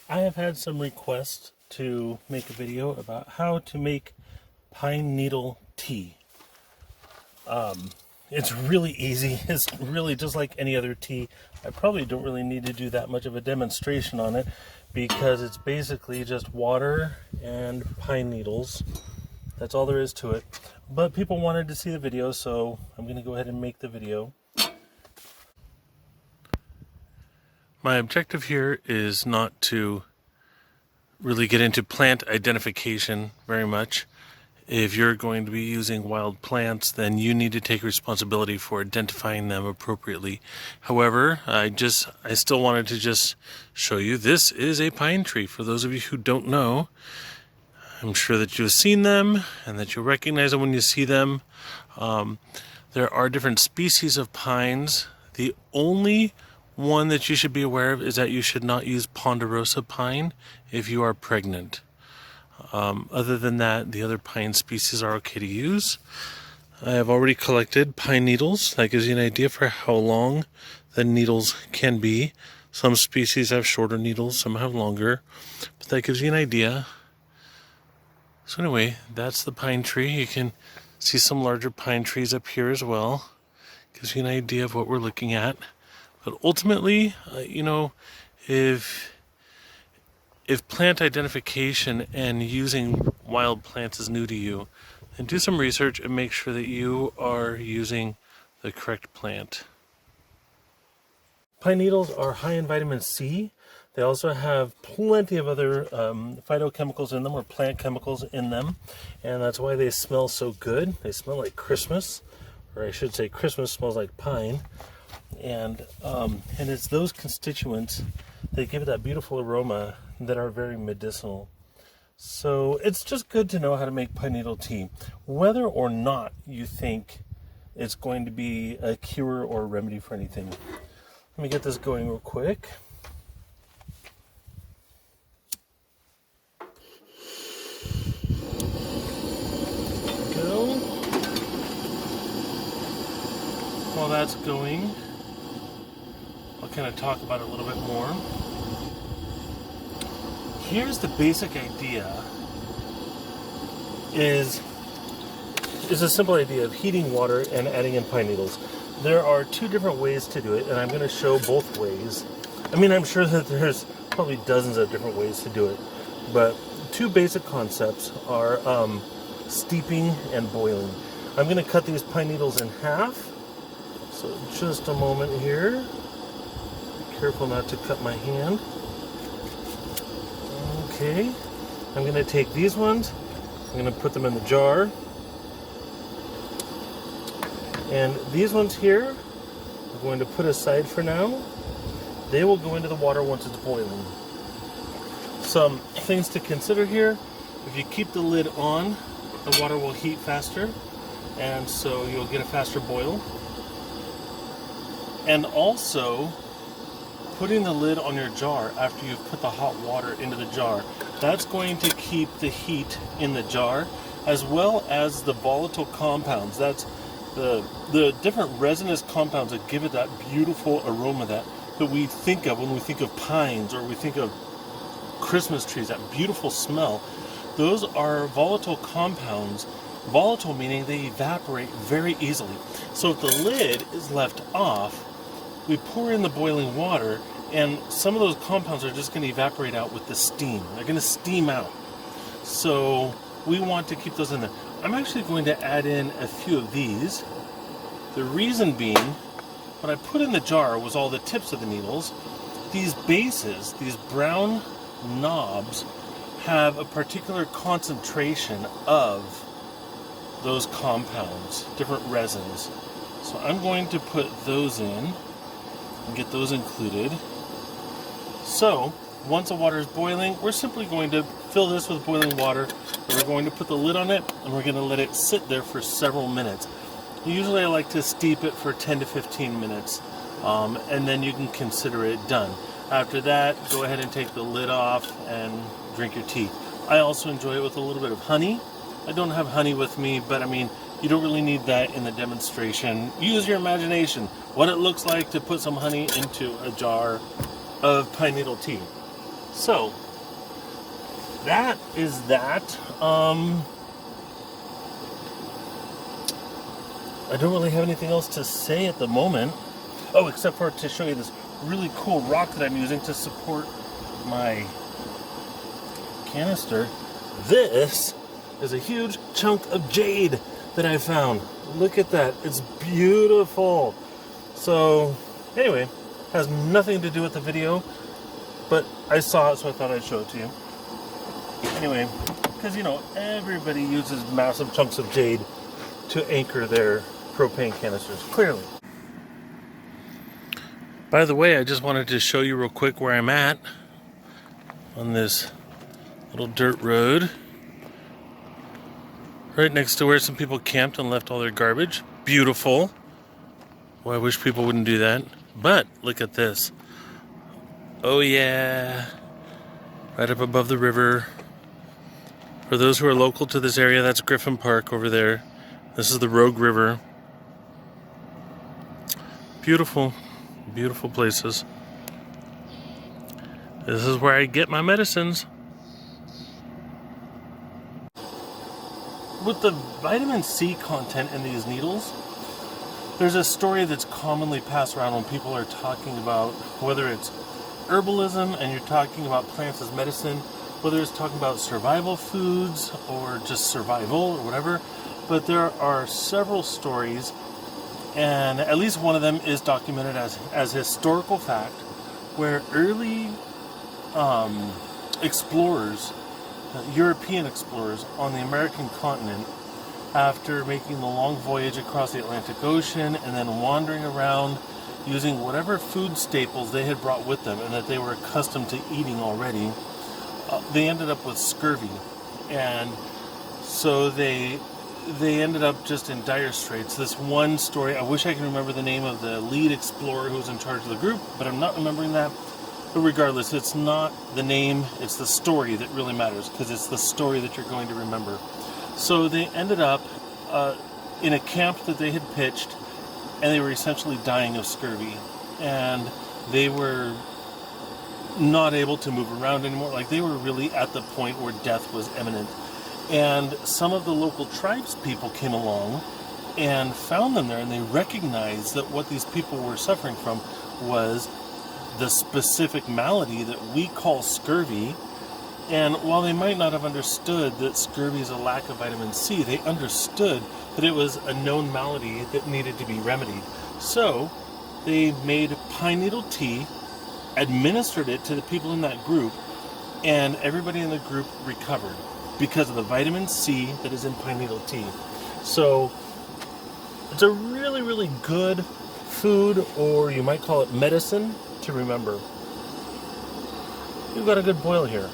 I have had some requests to make a video about how to make pine needle tea. It's really easy. It's really just like any other tea. I probably don't really need to do that much of a demonstration on it because it's basically just water and pine needles. That's all there is to it. But people wanted to see the video, so I'm going to go ahead and make the video. My objective here is not to really get into plant identification very much. If you're going to be using wild plants, then you need to take responsibility for identifying them appropriately. However, I still wanted to just show you this is a pine tree. For those of you who don't know, I'm sure that you've seen them and that you'll recognize them when you see them. There are different species of pines. The only one that you should be aware of is that you should not use ponderosa pine if you are pregnant. Other than that, the other pine species are okay to use. I have already collected pine needles. That gives you an idea for how long the needles can be. Some species have shorter needles, some have longer, but that gives you an idea. So anyway, that's the pine tree. You can see some larger pine trees up here as well. Gives you an idea of what we're looking at. But ultimately, if plant identification and using wild plants is new to you, then do some research and make sure that you are using the correct plant. Pine needles are high in vitamin C. They also have plenty of other phytochemicals in them, or plant chemicals in them, and that's why they smell so good. They smell like Christmas, or I should say Christmas smells like pine. And it's those constituents that give it that beautiful aroma that are very medicinal. So it's just good to know how to make pine needle tea, whether or not you think it's going to be a cure or a remedy for anything. Let me get this going real quick. Go. While that's going, I'll kind of talk about it a little bit more. Here's the basic idea is a simple idea of heating water and adding in pine needles. There are two different ways to do it, and I'm going to show both ways. I mean, I'm sure that there's probably dozens of different ways to do it, but two basic concepts are steeping and boiling. I'm going to cut these pine needles in half, so just a moment here. Be careful not to cut my hand. Okay, I'm going to take these ones, I'm going to put them in the jar, and these ones here I'm going to put aside for now. They will go into the water once it's boiling. Some things to consider here: if you keep the lid on, the water will heat faster, and so you'll get a faster boil. And also, putting the lid on your jar after you've put the hot water into the jar, that's going to keep the heat in the jar, as well as the volatile compounds. That's the different resinous compounds that give it that beautiful aroma that we think of when we think of pines or we think of Christmas trees, that beautiful smell. Those are volatile compounds. Volatile meaning they evaporate very easily. So if the lid is left off, we pour in the boiling water, and some of those compounds are just going to evaporate out with the steam. They're going to steam out. So we want to keep those in there. I'm actually going to add in a few of these. The reason being, what I put in the jar was all the tips of the needles. These bases, these brown knobs, have a particular concentration of those compounds, different resins. So I'm going to put those in and get those included. So once the water is boiling, we're simply going to fill this with boiling water, and we're going to put the lid on it, and we're going to let it sit there for several minutes. Usually I like to steep it for 10 to 15 minutes, and then you can consider it done. After that, go ahead and take the lid off and drink your tea. I also enjoy it with a little bit of honey. I don't have honey with me, but I mean, you don't really need that in the demonstration. Use your imagination. What it looks like to put some honey into a jar of pine needle tea. So that is that. I don't really have anything else to say at the moment. Oh, except for to show you this really cool rock that I'm using to support my canister. This is a huge chunk of jade that I found. Look at that. It's beautiful. So, anyway, has nothing to do with the video, but I saw it, so I thought I'd show it to you. Anyway, because, you know, everybody uses massive chunks of jade to anchor their propane canisters, clearly. By the way, I just wanted to show you real quick where I'm at on this little dirt road. Right next to where some people camped and left all their garbage. Beautiful. Well, I wish people wouldn't do that. But look at this. Oh yeah. Right up above the river. For those who are local to this area, that's Griffin Park over there. This is the Rogue River. Beautiful, beautiful places. This is where I get my medicines. With the vitamin C content in these needles, there's a story that's commonly passed around when people are talking about whether it's herbalism and you're talking about plants as medicine, whether it's talking about survival foods or just survival or whatever. But there are several stories, and at least one of them is documented as historical fact, where early explorers, European explorers on the American continent, after making the long voyage across the Atlantic Ocean and then wandering around using whatever food staples they had brought with them and that they were accustomed to eating already, they ended up with scurvy. And so they ended up just in dire straits. This one story, I wish I could remember the name of the lead explorer who was in charge of the group, but I'm not remembering that. But regardless, it's not the name, it's the story that really matters, because it's the story that you're going to remember. So they ended up in a camp that they had pitched, and they were essentially dying of scurvy. And they were not able to move around anymore. Like, they were really at the point where death was imminent. And some of the local tribes people came along and found them there, and they recognized that what these people were suffering from was the specific malady that we call scurvy. And while they might not have understood that scurvy is a lack of vitamin C, they understood that it was a known malady that needed to be remedied. So they made pine needle tea, administered it to the people in that group, and everybody in the group recovered because of the vitamin C that is in pine needle tea. So it's a really, really good food, or you might call it medicine, to remember. We've got a good boil here.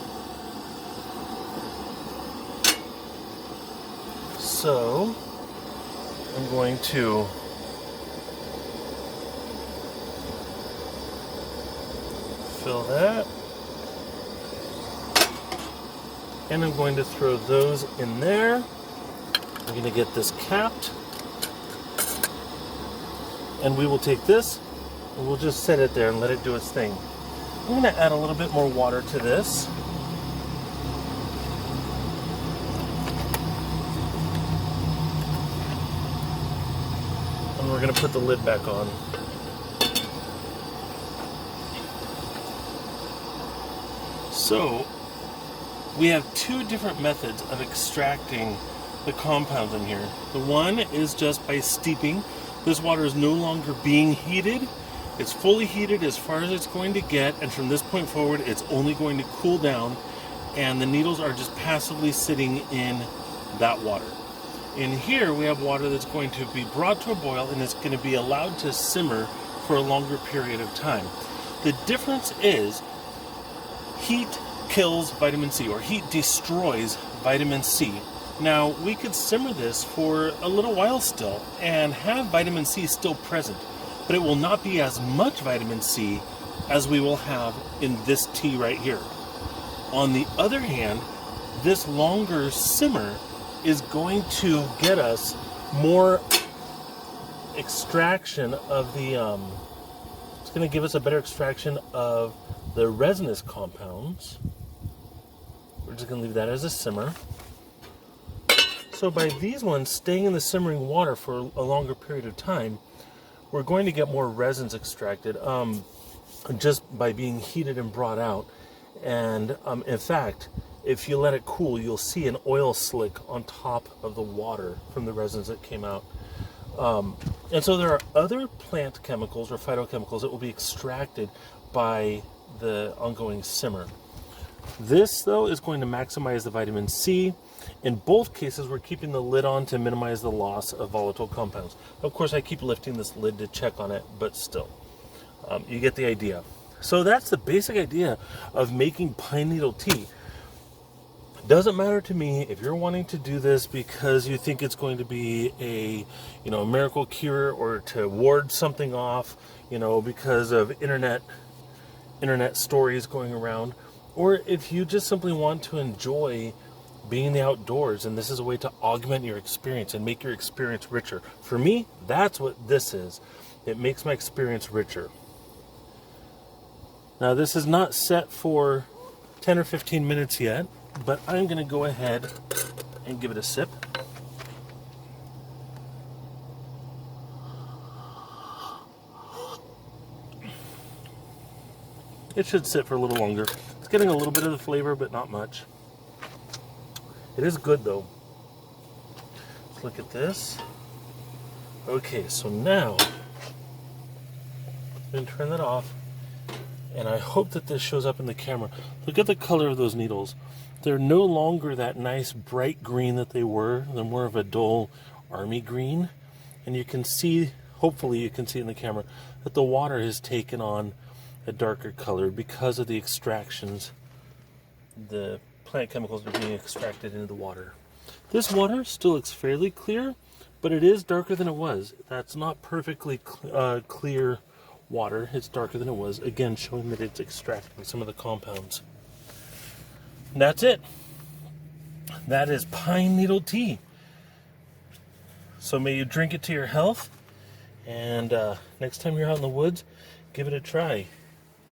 So I'm going to fill that, and I'm going to throw those in there. I'm going to get this capped, and we will take this and we'll just set it there and let it do its thing. I'm going to add a little bit more water to this. And we're going to put the lid back on. So, we have two different methods of extracting the compounds in here. The one is just by steeping. This water is no longer being heated. It's fully heated as far as it's going to get, and from this point forward it's only going to cool down, and the needles are just passively sitting in that water. In here we have water that's going to be brought to a boil, and it's going to be allowed to simmer for a longer period of time. The difference is heat kills vitamin C, or heat destroys vitamin C. Now, we could simmer this for a little while still and have vitamin C still present, but it will not be as much vitamin C as we will have in this tea right here. On the other hand, this longer simmer is going to get us more extraction of the, it's going to give us a better extraction of The resinous compounds, we're just going to leave that as a simmer. So by these ones staying in the simmering water for a longer period of time, we're going to get more resins extracted just by being heated and brought out. And in fact, if you let it cool, you'll see an oil slick on top of the water from the resins that came out. And so there are other plant chemicals or phytochemicals that will be extracted by the ongoing simmer. This, though, is going to maximize the vitamin C. In both cases, we're keeping the lid on to minimize the loss of volatile compounds. Of course, I keep lifting this lid to check on it, but still, you get the idea. So that's the basic idea of making pine needle tea. Doesn't matter to me if you're wanting to do this because you think it's going to be a miracle cure or to ward something off, because of internet stories going around, or if you just simply want to enjoy being in the outdoors and this is a way to augment your experience and make your experience richer. For me, that's what this is. It makes my experience richer. Now, this is not set for 10 or 15 minutes yet, but I'm going to go ahead and give it a sip. It should sit for a little longer. It's getting a little bit of the flavor, but not much. It is good, though. Let's look at this. Okay, so now I'm going to turn that off, and I hope that this shows up in the camera. Look at the color of those needles. They're no longer that nice bright green that they were. They're more of a dull army green. And you can see, hopefully you can see in the camera, that the water has taken on a darker color because of the extractions. The plant chemicals are being extracted into the water. This water still looks fairly clear, but it is darker than it was. That's not perfectly clear water. It's darker than it was, again showing that it's extracting some of the compounds. And that's it. That is pine needle tea. So may you drink it to your health, and next time you're out in the woods, give it a try.